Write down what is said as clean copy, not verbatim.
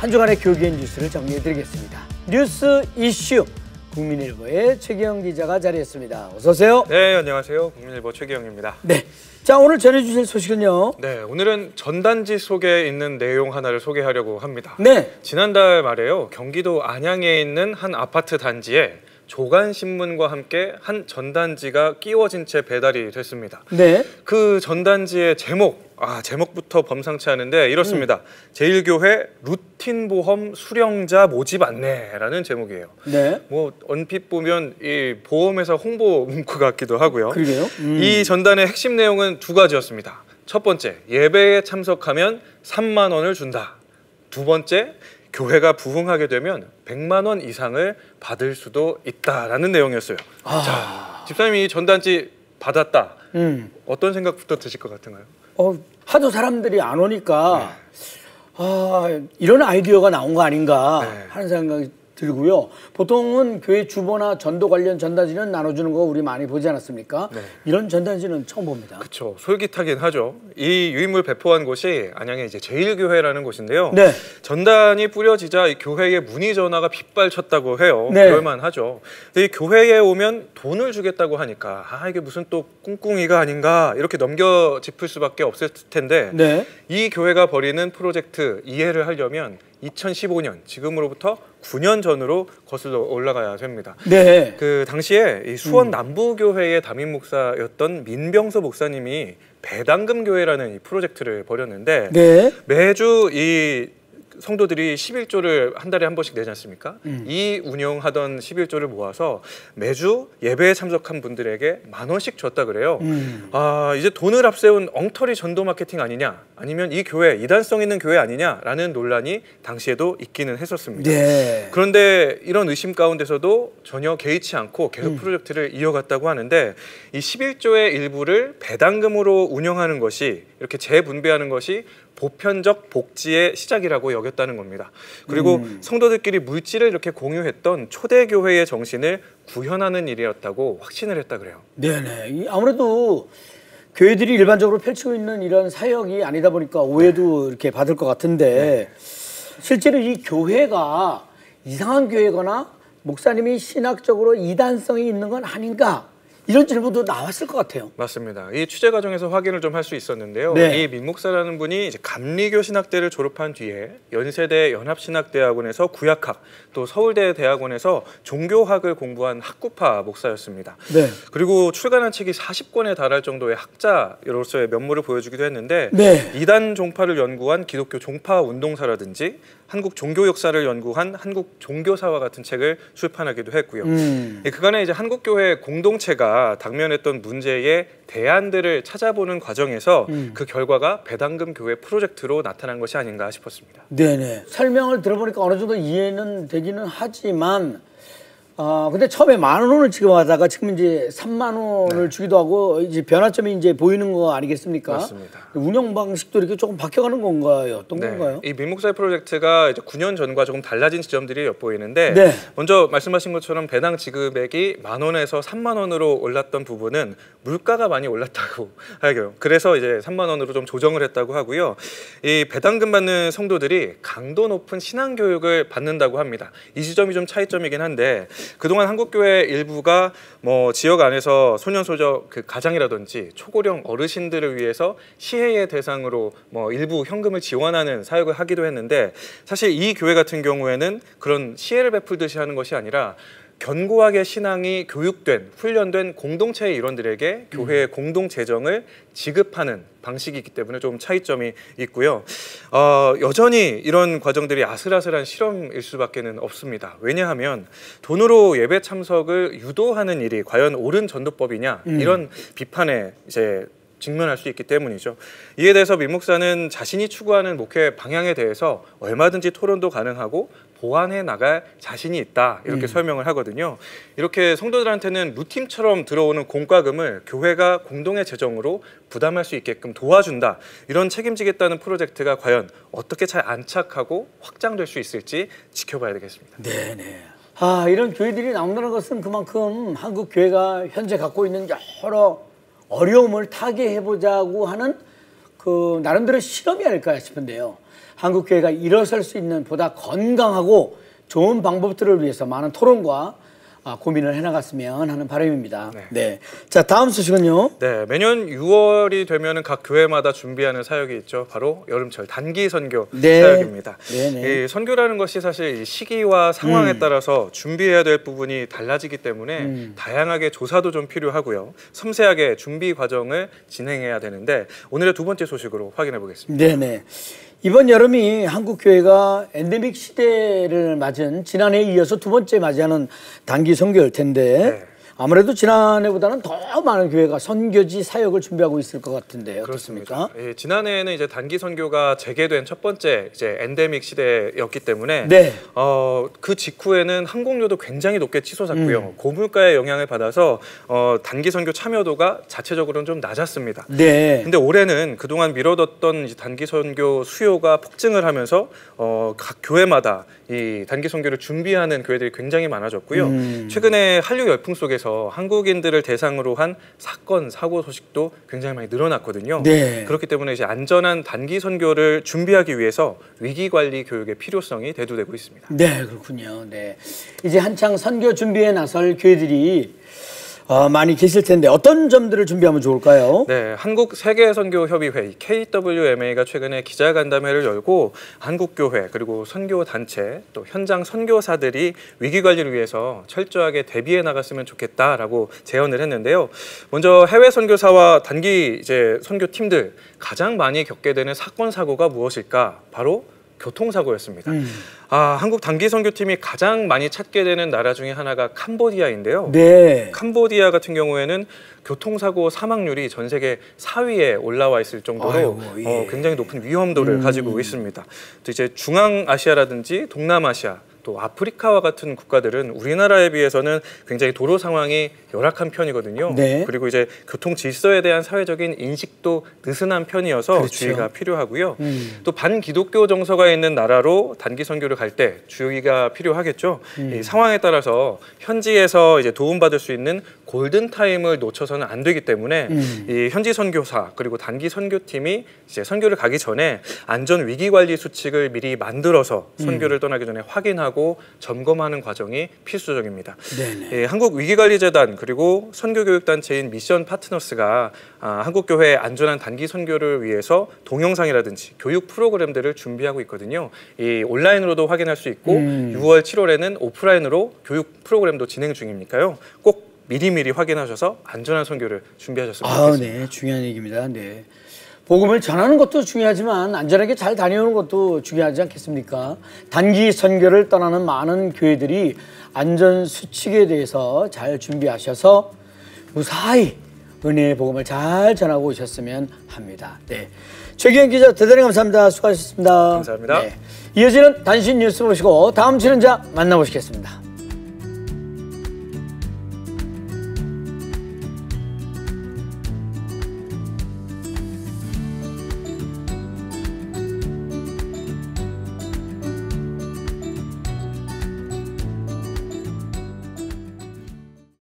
한 주간의 교육의 뉴스를 정리해드리겠습니다. 뉴스 이슈 국민일보의 최기영 기자가 자리했습니다. 어서 오세요. 네, 안녕하세요. 국민일보 최기영입니다. 네, 자 오늘 전해주실 소식은요. 네, 오늘은 전단지 속에 있는 내용 하나를 소개하려고 합니다. 네. 지난달 말에요. 경기도 안양에 있는 한 아파트 단지에 조간신문과 함께 한 전단지가 끼워진 채 배달이 됐습니다. 네. 그 전단지의 제목부터 범상치 않은데 이렇습니다. 제1교회 루틴보험 수령자 모집 안내라는 제목이에요. 네. 뭐 얼핏 보면 이 보험회사 홍보 문구 같기도 하고요. 그러게요. 이 전단의 핵심 내용은 두 가지였습니다. 첫 번째, 예배에 참석하면 3만 원을 준다. 두 번째, 교회가 부흥하게 되면 100만 원 이상을 받을 수도 있다라는 내용이었어요. 자, 집사님이 이 전단지 받았다. 어떤 생각부터 드실 것 같은가요? 하도 사람들이 안 오니까 이런 아이디어가 나온 거 아닌가 하는 생각이 들고요. 보통은 교회 주보나 전도 관련 전단지는 나눠주는 거 우리 많이 보지 않았습니까? 네. 이런 전단지는 처음 봅니다. 그렇죠. 솔깃하긴 하죠. 이 유인물 배포한 곳이 안양의 이제 제1교회라는 곳인데요. 네. 전단이 뿌려지자 이 교회의 문의 전화가 빗발쳤다고 해요. 네. 그럴만하죠. 근데 이 교회에 오면 돈을 주겠다고 하니까 이게 무슨 또 꿍꿍이가 아닌가 이렇게 넘겨짚을 수밖에 없을 텐데 네. 이 교회가 벌이는 프로젝트 이해를 하려면 2015년 지금으로부터 9년 전으로 거슬러 올라가야 됩니다. 네. 그 당시에 이 수원 남부교회의 담임 목사였던 민병서 목사님이 배당금 교회라는 이 프로젝트를 벌였는데 네. 매주 이 성도들이 11조를 한 달에 한 번씩 내지 않습니까? 이 운영하던 11조를 모아서 매주 예배에 참석한 분들에게 10,000원씩 줬다 그래요. 이제 돈을 앞세운 엉터리 전도 마케팅 아니냐, 아니면 이 교회 이단성 있는 교회 아니냐라는 논란이 당시에도 있기는 했었습니다. 네. 그런데 이런 의심 가운데서도 전혀 개의치 않고 계속 프로젝트를 이어갔다고 하는데 이 11조의 일부를 배당금으로 운영하는 것이, 이렇게 재분배하는 것이 보편적 복지의 시작이라고 여겼다는 겁니다. 그리고 성도들끼리 물질을 이렇게 공유했던 초대교회의 정신을 구현하는 일이었다고 확신을 했다 그래요. 네네. 아무래도 교회들이 일반적으로 펼치고 있는 이런 사역이 아니다 보니까 오해도 이렇게 받을 것 같은데 실제로 이 교회가 이상한 교회거나 목사님이 신학적으로 이단성이 있는 건 아닌가? 이런 질문도 나왔을 것 같아요. 맞습니다. 이 취재 과정에서 확인을 좀 할 수 있었는데요. 네. 이 민 목사라는 분이 이제 감리교 신학대를 졸업한 뒤에 연세대 연합신학대학원에서 구약학, 또 서울대 대학원에서 종교학을 공부한 학구파 목사였습니다. 네. 그리고 출간한 책이 40권에 달할 정도의 학자로서의 면모를 보여주기도 했는데 네. 이단 종파를 연구한 기독교 종파 운동사라든지 한국 종교 역사를 연구한 한국 종교사와 같은 책을 출판하기도 했고요. 그간에 이제 한국교회 공동체가 당면했던 문제의 대안들을 찾아보는 과정에서 그 결과가 배당금 교회 프로젝트로 나타난 것이 아닌가 싶었습니다. 네네. 설명을 들어보니까 어느 정도 이해는 되기는 하지만 근데 처음에 10,000원을 지급하다가 지금 이제 30,000원을 주기도 하고 이제 변화점이 이제 보이는 거 아니겠습니까? 맞습니다. 운영 방식도 이렇게 조금 바뀌어가는 건가요? 어떤 건가요? 이 민 목사의 프로젝트가 이제 9년 전과 조금 달라진 지점들이 엿보이는데 먼저 말씀하신 것처럼 배당 지급액이 10,000원에서 30,000원으로 올랐던 부분은 물가가 많이 올랐다고 하고요. 그래서 이제 30,000원으로 좀 조정을 했다고 하고요. 이 배당금 받는 성도들이 강도 높은 신앙 교육을 받는다고 합니다. 이 지점이 좀 차이점이긴 한데 그동안 한국교회 일부가 뭐 지역 안에서 소년소녀 그 가장이라든지 초고령 어르신들을 위해서 시혜의 대상으로 뭐 일부 현금을 지원하는 사역을 하기도 했는데 사실 이 교회 같은 경우에는 그런 시혜를 베풀듯이 하는 것이 아니라 견고하게 신앙이 교육된, 훈련된 공동체의 일원들에게 교회의 공동 재정을 지급하는 방식이기 때문에 좀 차이점이 있고요. 여전히 이런 과정들이 아슬아슬한 실험일 수밖에는 없습니다. 왜냐하면 돈으로 예배 참석을 유도하는 일이 과연 옳은 전도법이냐 이런 비판에 이제 직면할 수 있기 때문이죠. 이에 대해서 민 목사는 자신이 추구하는 목회 방향에 대해서 얼마든지 토론도 가능하고 보완해 나갈 자신이 있다 이렇게 설명을 하거든요. 이렇게 성도들한테는 루틴처럼 들어오는 공과금을 교회가 공동의 재정으로 부담할 수 있게끔 도와준다. 이런 책임지겠다는 프로젝트가 과연 어떻게 잘 안착하고 확장될 수 있을지 지켜봐야 되겠습니다. 네네. 이런 교회들이 나온다는 것은 그만큼 한국 교회가 현재 갖고 있는 여러 어려움을 타개해보자고 하는 그 나름대로 실험이 아닐까 싶은데요. 한국 교회가 일어설 수 있는 보다 건강하고 좋은 방법들을 위해서 많은 토론과 고민을 해나갔으면 하는 바람입니다. 네. 자, 다음 소식은요. 네, 매년 6월이 되면은 각 교회마다 준비하는 사역이 있죠. 바로 여름철 단기 선교 사역입니다. 이 선교라는 것이 사실 이 시기와 상황에 따라서 준비해야 될 부분이 달라지기 때문에 다양하게 조사도 좀 필요하고요. 섬세하게 준비 과정을 진행해야 되는데 오늘의 두 번째 소식으로 확인해 보겠습니다. 네네. 이번 여름이 한국 교회가 엔데믹 시대를 맞은 지난해에 이어서 두 번째 맞이하는 단기 선교일 텐데 아무래도 지난해보다는 더 많은 교회가 선교지 사역을 준비하고 있을 것 같은데요. 그렇습니까? 예, 지난해에는 이제 단기 선교가 재개된 첫 번째 이제 엔데믹 시대였기 때문에 그 직후에는 항공료도 굉장히 높게 치솟았고요. 고물가의 영향을 받아서 단기 선교 참여도가 자체적으로는 좀 낮았습니다. 근데 올해는 그동안 미뤄뒀던 이제 단기 선교 수요가 폭증을 하면서 각 교회마다 이 단기 선교를 준비하는 교회들이 굉장히 많아졌고요. 최근에 한류 열풍 속에서 한국인들을 대상으로 한 사건, 사고 소식도 굉장히 많이 늘어났거든요. 그렇기 때문에 이제 안전한 단기 선교를 준비하기 위해서 위기관리 교육의 필요성이 대두되고 있습니다. 네, 그렇군요. 네, 이제 한창 선교 준비에 나설 교회들이 많이 계실 텐데 어떤 점들을 준비하면 좋을까요? 네, 한국 세계선교협의회 KWMA가 최근에 기자간담회를 열고 한국교회 그리고 선교단체 또 현장 선교사들이 위기관리를 위해서 철저하게 대비해 나갔으면 좋겠다라고 제언을 했는데요. 먼저 해외 선교사와 단기 이제 선교팀들 가장 많이 겪게 되는 사건 사고가 무엇일까? 바로 교통사고였습니다. 한국 단기 선교팀이 가장 많이 찾게 되는 나라 중에 하나가 캄보디아인데요. 캄보디아 같은 경우에는 교통사고 사망률이 전 세계 4위에 올라와 있을 정도로 굉장히 높은 위험도를 가지고 있습니다. 또 이제 중앙아시아라든지 동남아시아 또 아프리카와 같은 국가들은 우리나라에 비해서는 굉장히 도로 상황이 열악한 편이거든요. 그리고 이제 교통 질서에 대한 사회적인 인식도 느슨한 편이어서 주의가 필요하고요. 또 반기독교 정서가 있는 나라로 단기 선교를 갈 때 주의가 필요하겠죠. 이 상황에 따라서 현지에서 이제 도움받을 수 있는 골든 타임을 놓쳐서는 안 되기 때문에 이 현지 선교사 그리고 단기 선교팀이 이제 선교를 가기 전에 안전 위기 관리 수칙을 미리 만들어서 선교를 떠나기 전에 확인하고 점검하는 과정이 필수적입니다. 한국위기관리재단 그리고 선교교육단체인 미션 파트너스가 한국교회 안전한 단기 선교를 위해서 동영상이라든지 교육 프로그램들을 준비하고 있거든요. 이 온라인으로도 확인할 수 있고 6월, 7월에는 오프라인으로 교육 프로그램도 진행 중이니까요. 꼭 미리미리 확인하셔서 안전한 선교를 준비하셨으면 좋겠습니다. 네, 중요한 얘기입니다. 네. 복음을 전하는 것도 중요하지만 안전하게 잘 다녀오는 것도 중요하지 않겠습니까? 단기 선교를 떠나는 많은 교회들이 안전 수칙에 대해서 잘 준비하셔서 무사히 은혜의 복음을 잘 전하고 오셨으면 합니다. 네, 최기현 기자 대단히 감사합니다. 수고하셨습니다. 감사합니다. 네. 이어지는 단신 뉴스 보시고 다음 출연자 만나보시겠습니다.